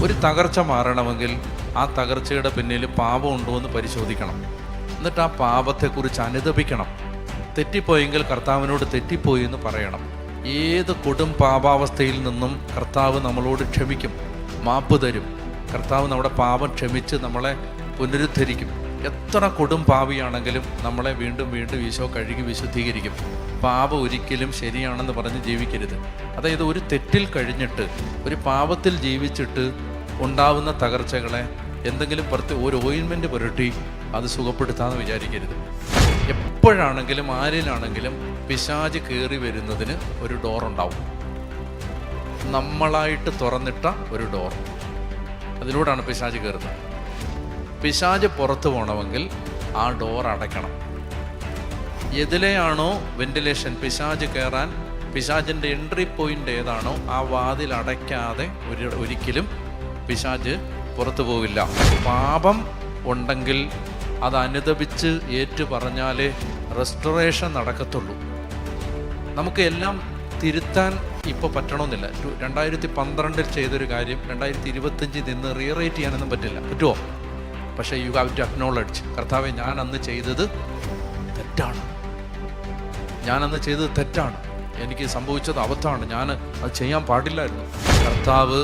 ഒരു തകർച്ച മാറണമെങ്കിൽ ആ തകർച്ചയുടെ പിന്നിൽ പാപമുണ്ടോ എന്ന് പരിശോധിക്കണം. എന്നിട്ട് ആ പാപത്തെക്കുറിച്ച് അനുതപിക്കണം. തെറ്റിപ്പോയെങ്കിൽ കർത്താവിനോട് തെറ്റിപ്പോയി എന്ന് പറയണം. ഏത് കൊടും പാപാവസ്ഥയിൽ നിന്നും കർത്താവ് നമ്മളോട് ക്ഷമിക്കും, മാപ്പ് തരും. കർത്താവ് നമ്മുടെ പാപം ക്ഷമിച്ച് നമ്മളെ പുനരുദ്ധരിക്കും. എത്ര കൊടും പാപിയാണെങ്കിലും നമ്മളെ വീണ്ടും വീണ്ടും ഈശോ കഴുകി വിശുദ്ധീകരിക്കും. പാപം ഒരിക്കലും ശരിയാണെന്ന് പറഞ്ഞ് ജീവിക്കരുത്. അതായത് ഒരു തെറ്റിൽ കഴിഞ്ഞിട്ട്, ഒരു പാപത്തിൽ ജീവിച്ചിട്ട് ഉണ്ടാവുന്ന തകർച്ചകളെ എന്തെങ്കിലും ഒരു ഓയിൻമെൻറ്റ് പുരട്ടി അത് സുഖപ്പെടുത്താമെന്ന് വിചാരിക്കരുത്. എപ്പോഴാണെങ്കിലും ആരിലാണെങ്കിലും പിശാച് കയറി വരുന്നതിന് ഒരു ഡോറുണ്ടാവും. നമ്മളായിട്ട് തുറന്നിട്ട ഒരു ഡോർ, അതിലൂടെയാണ് പിശാച് കയറുന്നത്. പിശാച് പുറത്തു പോകണമെങ്കിൽ ആ ഡോർ അടയ്ക്കണം. എതിലെയാണോ വെന്റിലേഷൻ, പിശാച് കയറാൻ പിശാചിൻ്റെ എൻട്രി പോയിൻ്റ് ഏതാണോ ആ വാതിൽ അടയ്ക്കാതെ ഒരിക്കലും പിശാച് പുറത്തു പോവില്ല. പാപം ഉണ്ടെങ്കിൽ അത് അനുതപിച്ച് ഏറ്റു പറഞ്ഞാലേ റെസ്റ്റോറേഷൻ നടക്കത്തുള്ളൂ. നമുക്ക് എല്ലാം തിരുത്താൻ ഇപ്പോൾ പറ്റണമെന്നില്ല. 2012 ചെയ്തൊരു കാര്യം 2025 നിന്ന് റീറൈറ്റ് ചെയ്യാനൊന്നും പറ്റില്ല. പറ്റുമോ? പക്ഷേ യു ഹാവ് ടു അക്നോളജ്, കർത്താവെ ഞാൻ അന്ന് ചെയ്തത് തെറ്റാണ്, എനിക്ക് സംഭവിച്ചത് അബദ്ധമാണ്, ഞാൻ അത് ചെയ്യാൻ പാടില്ലായിരുന്നു. കർത്താവ്